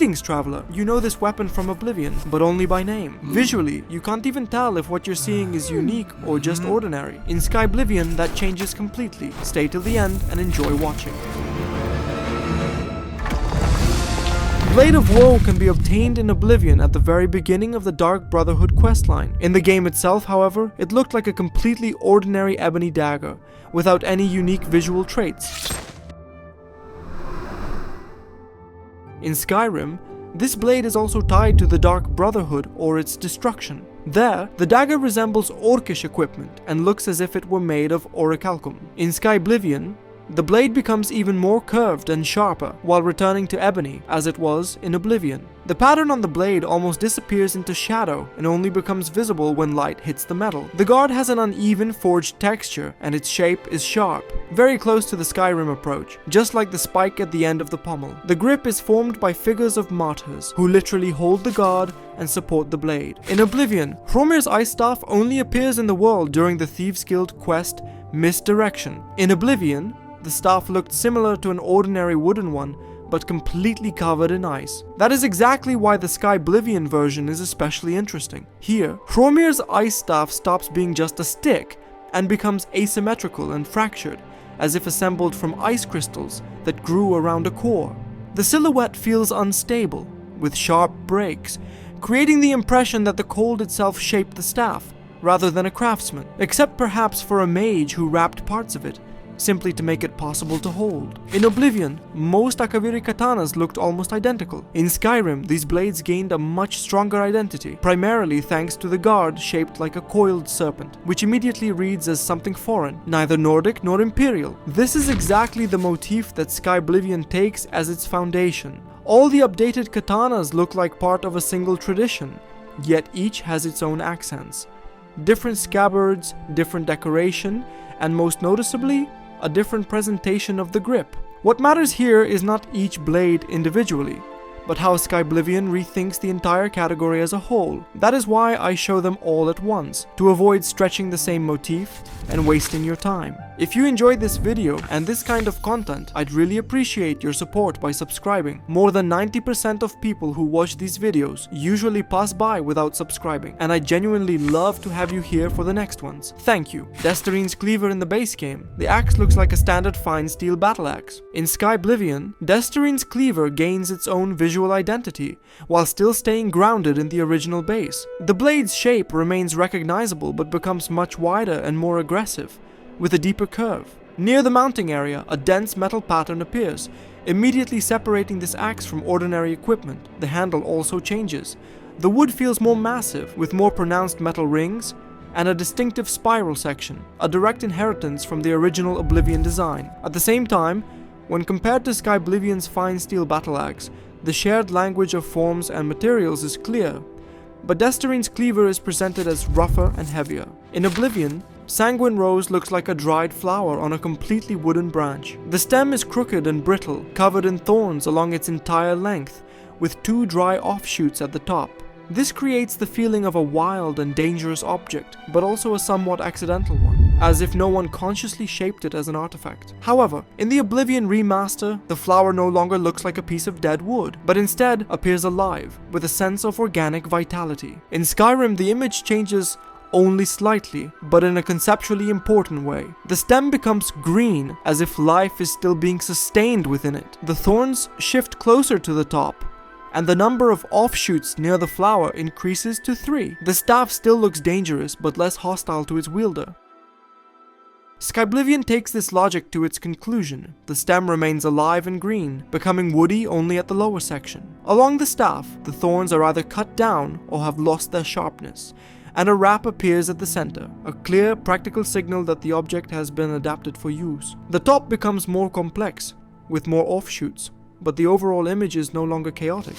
Greetings, traveler. You know this weapon from Oblivion, but only by name. Visually, you can't even tell if what you're seeing is unique or just ordinary. In Skyblivion, that changes completely. Stay till the end and enjoy watching. Blade of Woe can be obtained in Oblivion at the very beginning of the Dark Brotherhood questline. In the game itself, however, it looked like a completely ordinary ebony dagger, without any unique visual traits. In Skyrim, this blade is also tied to the Dark Brotherhood or its destruction. There, the dagger resembles Orcish equipment and looks as if it were made of orichalcum. In Skyblivion, the blade becomes even more curved and sharper while returning to ebony as it was in Oblivion. The pattern on the blade almost disappears into shadow and only becomes visible when light hits the metal. The guard has an uneven forged texture and its shape is sharp, very close to the Skyrim approach, just like the spike at the end of the pommel. The grip is formed by figures of martyrs who literally hold the guard and support the blade. In Oblivion, Hromir's ice staff only appears in the world during the Thieves Guild quest Misdirection. In Oblivion, the staff looked similar to an ordinary wooden one, but completely covered in ice. That is exactly why the Skyblivion version is especially interesting. Here, Hromir's ice staff stops being just a stick and becomes asymmetrical and fractured, as if assembled from ice crystals that grew around a core. The silhouette feels unstable, with sharp breaks, creating the impression that the cold itself shaped the staff, rather than a craftsman, except perhaps for a mage who wrapped parts of it, simply to make it possible to hold. In Oblivion, most Akaviri katanas looked almost identical. In Skyrim, these blades gained a much stronger identity, primarily thanks to the guard shaped like a coiled serpent, which immediately reads as something foreign, neither Nordic nor Imperial. This is exactly the motif that Skyblivion takes as its foundation. All the updated katanas look like part of a single tradition, yet each has its own accents. Different scabbards, different decoration, and most noticeably, a different presentation of the grip. What matters here is not each blade individually, but how Skyblivion rethinks the entire category as a whole. That is why I show them all at once, to avoid stretching the same motif and wasting your time. If you enjoyed this video and this kind of content, I'd really appreciate your support by subscribing. More than 90% of people who watch these videos usually pass by without subscribing, and I genuinely love to have you here for the next ones. Thank you. Destarine's cleaver in the base game. The axe looks like a standard fine steel battle axe. In Skyblivion, Destarine's cleaver gains its own visual identity, while still staying grounded in the original base. The blade's shape remains recognizable but becomes much wider and more aggressive, with a deeper curve. Near the mounting area, a dense metal pattern appears, immediately separating this axe from ordinary equipment. The handle also changes. The wood feels more massive, with more pronounced metal rings, and a distinctive spiral section, a direct inheritance from the original Oblivion design. At the same time, when compared to Skyblivion's fine steel battle axe, the shared language of forms and materials is clear, but Destarine's cleaver is presented as rougher and heavier. In Oblivion, Sanguine Rose looks like a dried flower on a completely wooden branch. The stem is crooked and brittle, covered in thorns along its entire length, with 2 dry offshoots at the top. This creates the feeling of a wild and dangerous object, but also a somewhat accidental one, as if no one consciously shaped it as an artifact. However, in the Oblivion remaster, the flower no longer looks like a piece of dead wood, but instead appears alive, with a sense of organic vitality. In Skyrim, the image changes only slightly, but in a conceptually important way. The stem becomes green, as if life is still being sustained within it. The thorns shift closer to the top, and the number of offshoots near the flower increases to 3. The staff still looks dangerous, but less hostile to its wielder. Skyblivion takes this logic to its conclusion. The stem remains alive and green, becoming woody only at the lower section. Along the staff, the thorns are either cut down or have lost their sharpness, and a wrap appears at the center, a clear, practical signal that the object has been adapted for use. The top becomes more complex, with more offshoots, but the overall image is no longer chaotic.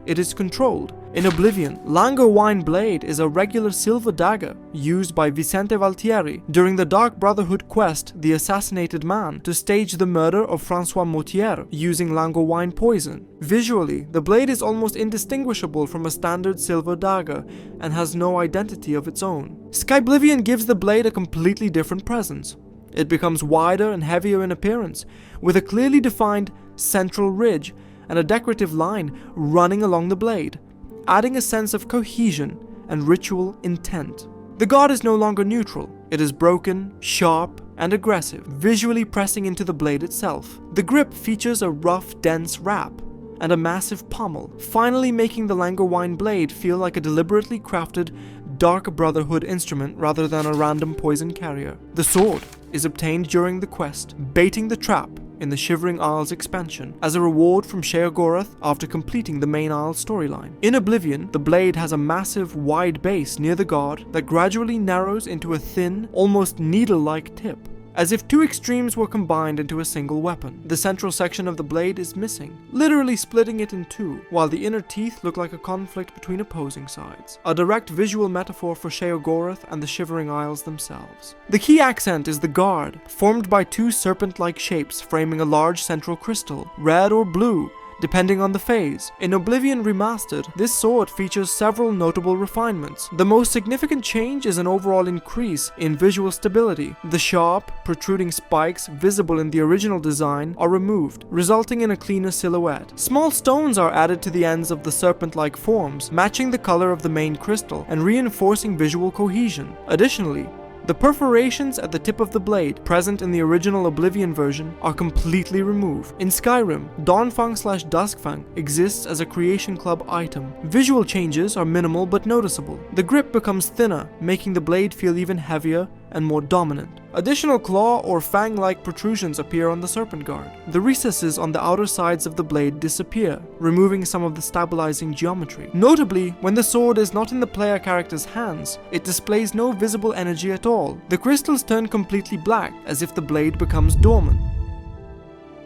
It is controlled. In Oblivion, Langowine Blade is a regular silver dagger used by Vicente Valtieri during the Dark Brotherhood quest The Assassinated Man to stage the murder of François Moutier using Langowine poison. Visually, the blade is almost indistinguishable from a standard silver dagger and has no identity of its own. Skyblivion gives the blade a completely different presence. It becomes wider and heavier in appearance, with a clearly defined central ridge and a decorative line running along the blade, adding a sense of cohesion and ritual intent. The guard is no longer neutral. It is broken, sharp, and aggressive, visually pressing into the blade itself. The grip features a rough, dense wrap and a massive pommel, finally making the Langerwein blade feel like a deliberately crafted Dark Brotherhood instrument rather than a random poison carrier. The sword is obtained during the quest, baiting the trap in the Shivering Isles expansion as a reward from Sheogorath after completing the main Isles storyline. In Oblivion, the blade has a massive, wide base near the guard that gradually narrows into a thin, almost needle-like tip, as if two extremes were combined into a single weapon. The central section of the blade is missing, literally splitting it in two, while the inner teeth look like a conflict between opposing sides. A direct visual metaphor for Sheogorath and the Shivering Isles themselves. The key accent is the guard, formed by two serpent-like shapes framing a large central crystal, red or blue, depending on the phase. In Oblivion Remastered, this sword features several notable refinements. The most significant change is an overall increase in visual stability. The sharp, protruding spikes visible in the original design are removed, resulting in a cleaner silhouette. Small stones are added to the ends of the serpent-like forms, matching the color of the main crystal and reinforcing visual cohesion. Additionally, the perforations at the tip of the blade, present in the original Oblivion version, are completely removed. In Skyrim, Dawnfang/Duskfang exists as a Creation Club item. Visual changes are minimal but noticeable. The grip becomes thinner, making the blade feel even heavier and more dominant. Additional claw or fang-like protrusions appear on the serpent guard. The recesses on the outer sides of the blade disappear, removing some of the stabilizing geometry. Notably, when the sword is not in the player character's hands, it displays no visible energy at all. The crystals turn completely black, as if the blade becomes dormant.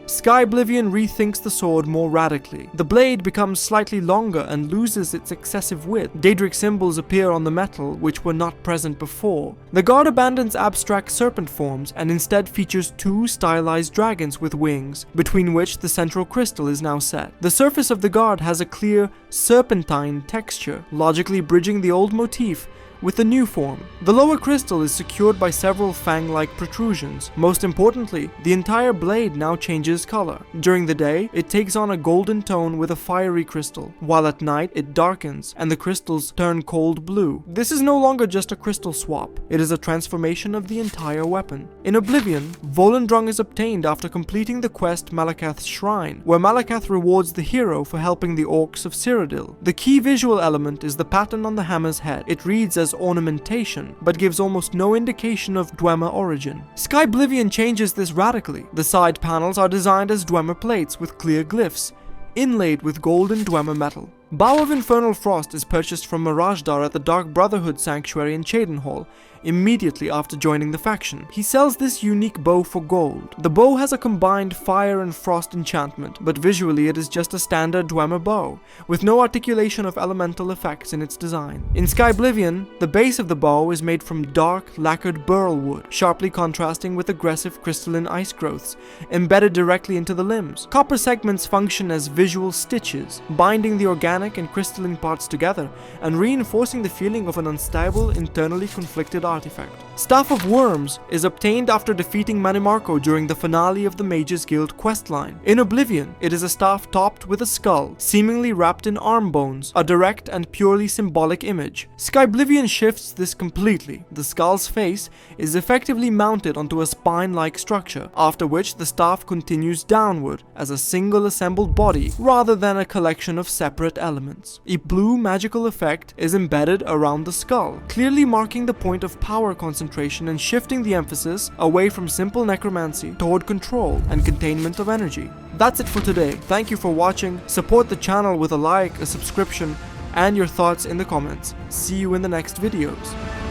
Skyblivion rethinks the sword more radically. The blade becomes slightly longer and loses its excessive width. Daedric symbols appear on the metal, which were not present before. The guard abandons abstract serpent forms and instead features two stylized dragons with wings, between which the central crystal is now set. The surface of the guard has a clear, serpentine texture, logically bridging the old motif with the new form. The lower crystal is secured by several fang-like protrusions. Most importantly, the entire blade now changes color. During the day, it takes on a golden tone with a fiery crystal, while at night it darkens and the crystals turn cold blue. This is no longer just a crystal swap, it is a transformation of the entire weapon. In Oblivion, Volendrung is obtained after completing the quest Malakath's Shrine, where Malakath rewards the hero for helping the orcs of Cyrodiil. The key visual element is the pattern on the hammer's head. It reads as ornamentation, but gives almost no indication of Dwemer origin. Skyblivion changes this radically. The side panels are designed as Dwemer plates with clear glyphs, inlaid with golden Dwemer metal. Bow of Infernal Frost is purchased from Mirajdar at the Dark Brotherhood Sanctuary in Cheydinhal, immediately after joining the faction. He sells this unique bow for gold. The bow has a combined fire and frost enchantment, but visually it is just a standard Dwemer bow, with no articulation of elemental effects in its design. In Skyblivion, the base of the bow is made from dark, lacquered burl wood, sharply contrasting with aggressive crystalline ice growths, embedded directly into the limbs. Copper segments function as visual stitches, binding the organic and crystalline parts together, and reinforcing the feeling of an unstable, internally conflicted artifact. Staff of Worms is obtained after defeating Manimarco during the finale of the Mages Guild questline. In Oblivion, it is a staff topped with a skull, seemingly wrapped in arm bones, a direct and purely symbolic image. Skyblivion shifts this completely. The skull's face is effectively mounted onto a spine-like structure, after which the staff continues downward as a single assembled body rather than a collection of separate elements. A blue magical effect is embedded around the skull, clearly marking the point of power concentration and shifting the emphasis away from simple necromancy toward control and containment of energy. That's it for today. Thank you for watching. Support the channel with a like, a subscription, and your thoughts in the comments. See you in the next videos.